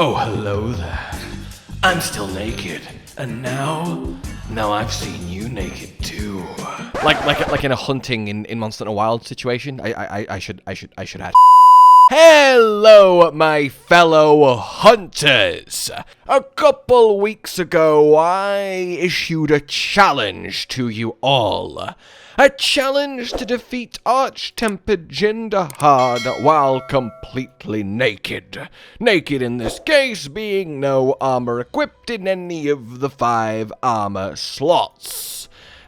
Oh, hello there. I'm still naked, and now I've seen you naked too. Like in a hunting in Monster Hunter Wild situation. I should add. Hello, my fellow hunters! A couple weeks ago, I issued a challenge to you all. A challenge to defeat AT Jin Dahaad while completely naked. Naked in this case being no armor equipped in any of the 5 armor slots.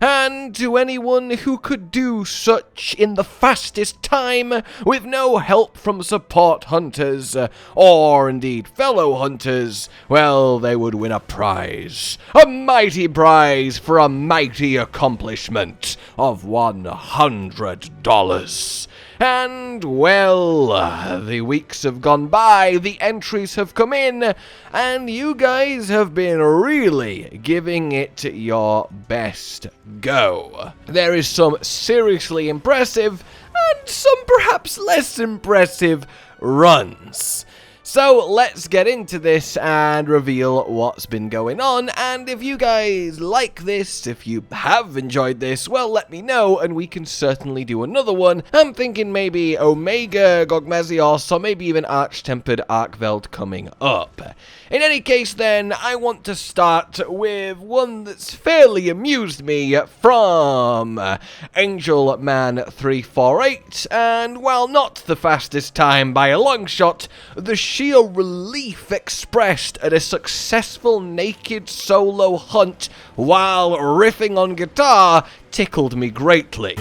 And to anyone who could do such in the fastest time, with no help from support hunters, or indeed fellow hunters, well, they would win a prize. A mighty prize for a mighty accomplishment of $100. And, well, the weeks have gone by, the entries have come in, and you guys have been really giving it your best go. There is some seriously impressive, and some perhaps less impressive runs. So let's get into this and reveal what's been going on, and if you guys like this, if you have enjoyed this, well, let me know and we can certainly do another one. I'm thinking maybe Omega, Gogmazios, or maybe even Arch-Tempered Arkveld coming up. In any case then, I want to start with one that's fairly amused me from AngelMan348, and while not the fastest time by a long shot, the sheer relief expressed at a successful naked solo hunt while riffing on guitar tickled me greatly.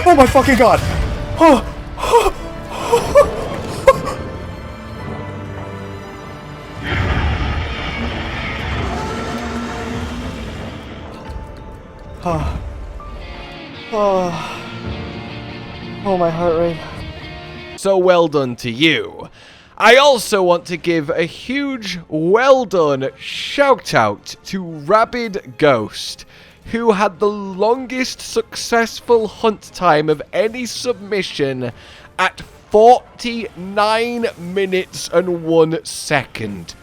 Oh my fucking god! Oh, my heart rate. So well done to you. I also want to give a huge well done shout out to Rabid Ghost, who had the longest successful hunt time of any submission at 49 minutes and 1 second.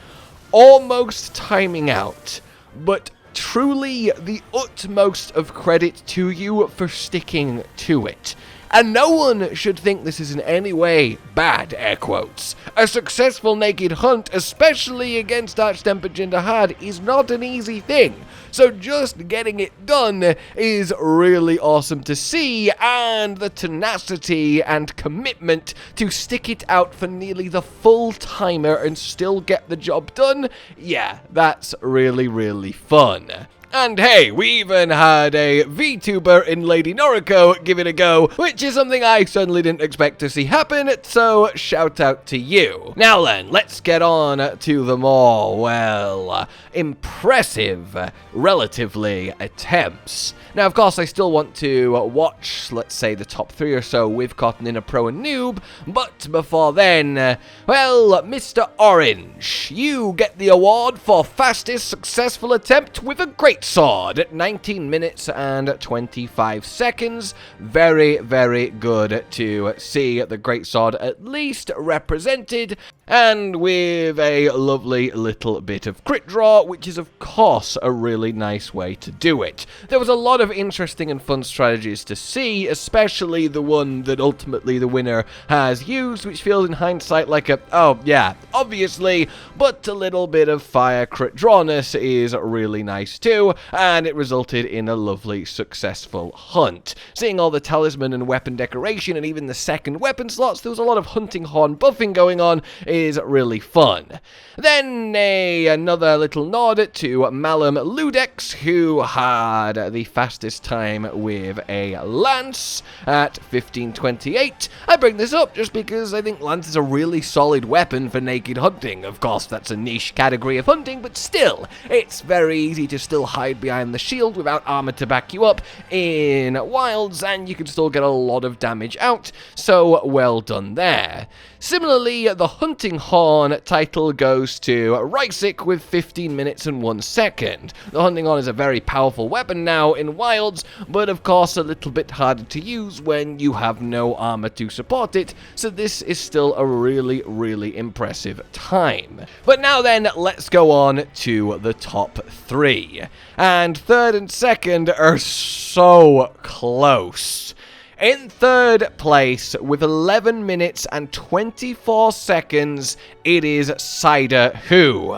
Almost timing out, but truly the utmost of credit to you for sticking to it. And no one should think this is in any way bad, air quotes. A successful naked hunt, especially against AT Jin Dahaad, is not an easy thing. So just getting it done is really awesome to see, and the tenacity and commitment to stick it out for nearly the full timer and still get the job done, yeah, that's really, really fun. And hey, we even had a VTuber in Lady Noriko give it a go, which is something I certainly didn't expect to see happen, so shout out to you. Now then, let's get on to the more, well, impressive, relatively, attempts. Now, of course, I still want to watch, let's say, the top 3 or so with Cotton in a Pro and Noob, but before then, well, Mr. Orange, you get the award for fastest successful attempt with a great sword at 19 minutes and 25 seconds. Very, very good to see the great sword at least represented, and with a lovely little bit of crit draw, which is of course a really nice way to do it. There was a lot of interesting and fun strategies to see, especially the one that ultimately the winner has used, which feels in hindsight like a, oh yeah, obviously, but a little bit of fire crit drawness is really nice too, and it resulted in a lovely successful hunt. Seeing all the talisman and weapon decoration and even the second weapon slots, there was a lot of hunting horn buffing going on, is really fun. Then another little nod to Malum Ludex, who had the fastest time with a lance at 15:28. I bring this up just because I think lance is a really solid weapon for naked hunting. Of course, that's a niche category of hunting, but still, it's very easy to still hide behind the shield without armor to back you up in wilds, and you can still get a lot of damage out, so well done there. Similarly, the hunting horn title goes to Rysic with 15 minutes and 1 second. The hunting horn is a very powerful weapon now in Wilds, but of course a little bit harder to use when you have no armor to support it, so this is still a really, really impressive time. But now then, let's go on to the top 3. And third and second are so close. In third place, with 11 minutes and 24 seconds, it is Cider Who.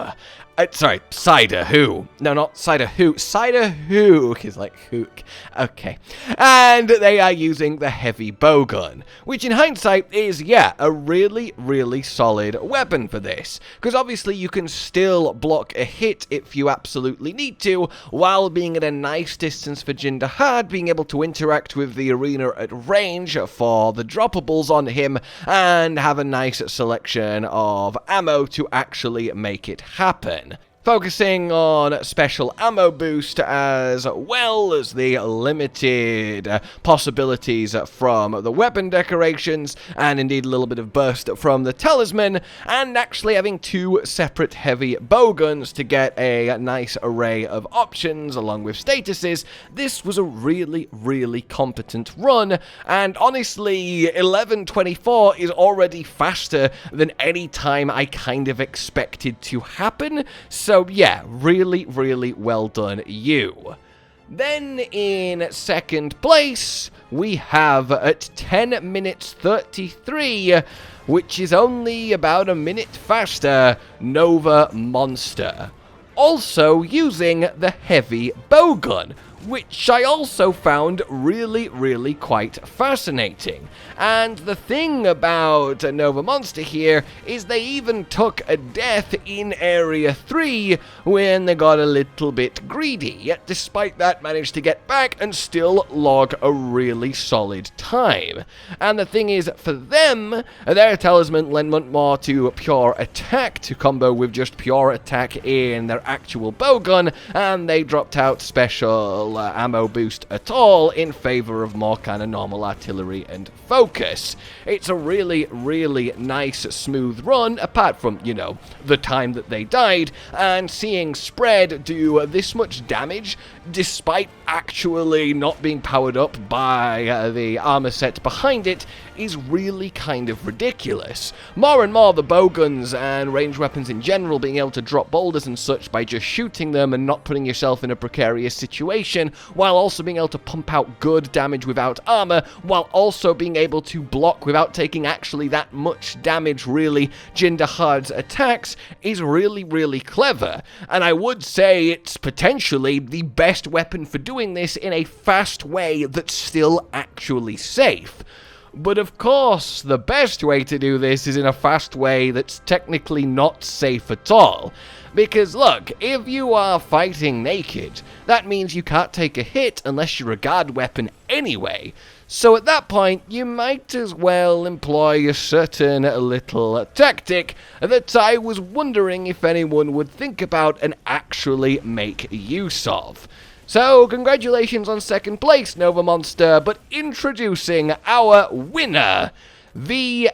Cider Who. No, not Cider Who. Cider Hook is like hook. Okay. And they are using the heavy bowgun, which in hindsight is, yeah, a really, really solid weapon for this. Because obviously you can still block a hit if you absolutely need to, while being at a nice distance for Jin Dahaad, being able to interact with the arena at range for the droppables on him, and have a nice selection of ammo to actually make it happen. Focusing on special ammo boost as well as the limited possibilities from the weapon decorations, and indeed a little bit of burst from the talisman, and actually having 2 separate heavy bowguns to get a nice array of options along with statuses. This was a really, really competent run, and honestly 11:24 is already faster than any time I kind of expected to happen. So yeah, really, really well done, you. Then in second place, we have at 10 minutes 33, which is only about a minute faster, Nova Monster. Also using the heavy bowgun, which I also found really, really quite fascinating. And the thing about Nova Monster here is they even took a death in Area 3 when they got a little bit greedy, yet despite that managed to get back and still log a really solid time. And the thing is, for them, their talisman lent more to pure attack to combo with just pure attack in their actual bowgun, and they dropped out special ammo boost at all in favor of more kind of normal artillery and focus. It's a really, really nice, smooth run, apart from, you know, the time that they died, and seeing Spread do this much damage despite actually not being powered up by the armor set behind it is really kind of ridiculous. More and more the bowguns and ranged weapons in general being able to drop boulders and such by just shooting them and not putting yourself in a precarious situation, while also being able to pump out good damage without armor, while also being able to block without taking actually that much damage, really, Jin Dahaad's attacks, is really, really clever. And I would say it's potentially the best weapon for doing this in a fast way that's still actually safe. But of course, the best way to do this is in a fast way that's technically not safe at all. Because look, if you are fighting naked, that means you can't take a hit unless you're a guard weapon anyway. So at that point, you might as well employ a certain little tactic that I was wondering if anyone would think about and actually make use of. So, congratulations on second place, Nova Monster, but introducing our winner, VNRG,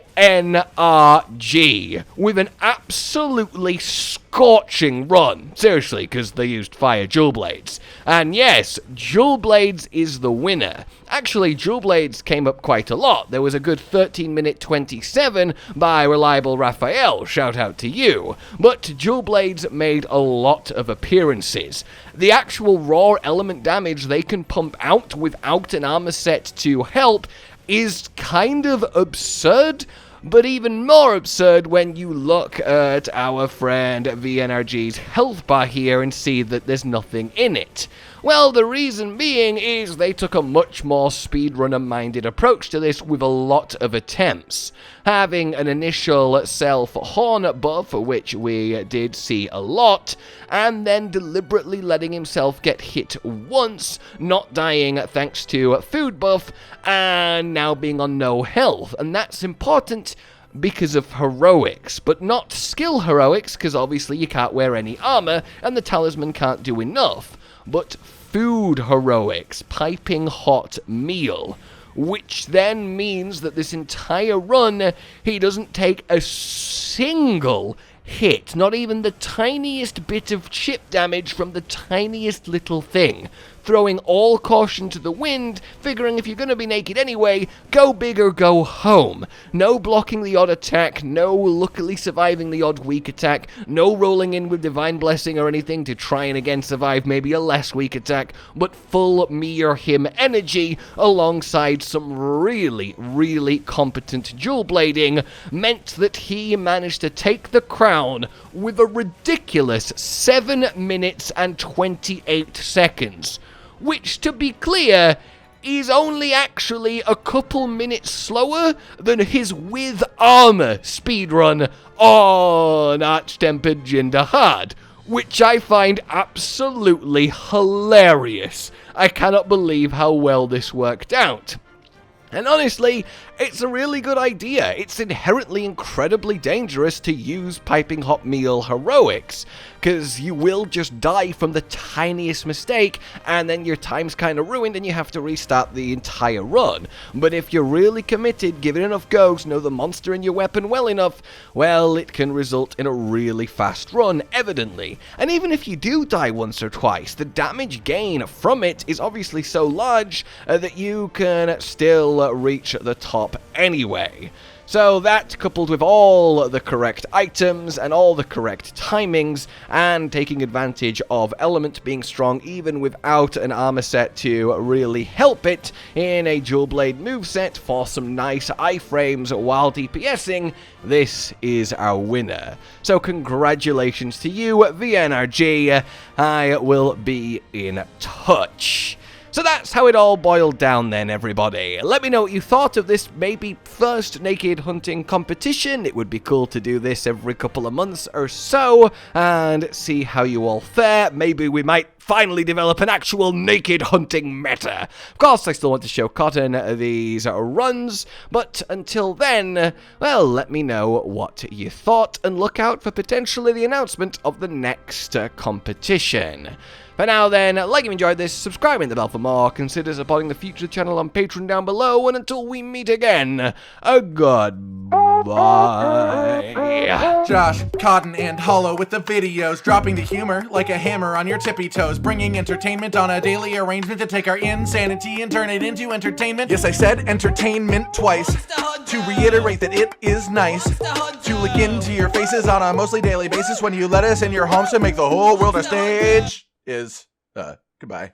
with an absolutely scorching run. Seriously, because they used fire Jewel Blades. And yes, Jewel Blades is the winner. Actually, Jewel Blades came up quite a lot. There was a good 13 minute 27 by Reliable Raphael, shout out to you. But Jewel Blades made a lot of appearances. The actual raw element damage they can pump out without an armor set to help is kind of absurd, but even more absurd when you look at our friend VNRG's health bar here and see that there's nothing in it. Well, the reason being is they took a much more speedrunner-minded approach to this with a lot of attempts. Having an initial self-horn buff, which we did see a lot, and then deliberately letting himself get hit once, not dying thanks to food buff, and now being on no health. And that's important because of heroics, but not skill heroics, because obviously you can't wear any armor, and the talisman can't do enough. But food heroics, piping hot meal, which then means that this entire run, he doesn't take a single hit, not even the tiniest bit of chip damage from the tiniest little thing. Throwing all caution to the wind, figuring if you're going to be naked anyway, go big or go home. No blocking the odd attack, no luckily surviving the odd weak attack, no rolling in with Divine Blessing or anything to try and again survive maybe a less weak attack, but full me or him energy alongside some really, really competent dual blading meant that he managed to take the crown with a ridiculous 7 minutes and 28 seconds. Which, to be clear, is only actually a couple minutes slower than his with armor speedrun on AT Jin Dahaad, which I find absolutely hilarious. I cannot believe how well this worked out. And honestly, it's a really good idea. It's inherently incredibly dangerous to use piping hot meal heroics, because you will just die from the tiniest mistake, and then your time's kind of ruined and you have to restart the entire run. But if you're really committed, give it enough goes, know the monster in your weapon well enough, well, it can result in a really fast run, evidently. And even if you do die once or twice, the damage gain from it is obviously so large that you can still reach the top anyway. So that, coupled with all the correct items and all the correct timings, and taking advantage of element being strong even without an armor set to really help it in a dual blade moveset for some nice iframes while DPSing, this is our winner. So congratulations to you, VNRG. I will be in touch. So that's how it all boiled down then, everybody. Let me know what you thought of this maybe first naked hunting competition. It would be cool to do this every couple of months or so, and see how you all fare. Maybe we might finally develop an actual naked hunting meta. Of course, I still want to show Cotton these runs, but until then, well, let me know what you thought, and look out for potentially the announcement of the next competition. For now then, like if you enjoyed this, subscribe and the bell for more, consider supporting the future channel on Patreon down below, and until we meet again, a goodbye. Josh, Cotton, and Hollow with the videos, dropping the humor like a hammer on your tippy toes, bringing entertainment on a daily arrangement to take our insanity and turn it into entertainment. Yes, I said entertainment twice, to reiterate that it is nice to look into your faces on a mostly daily basis when you let us in your homes to make the whole world a stage. Goodbye.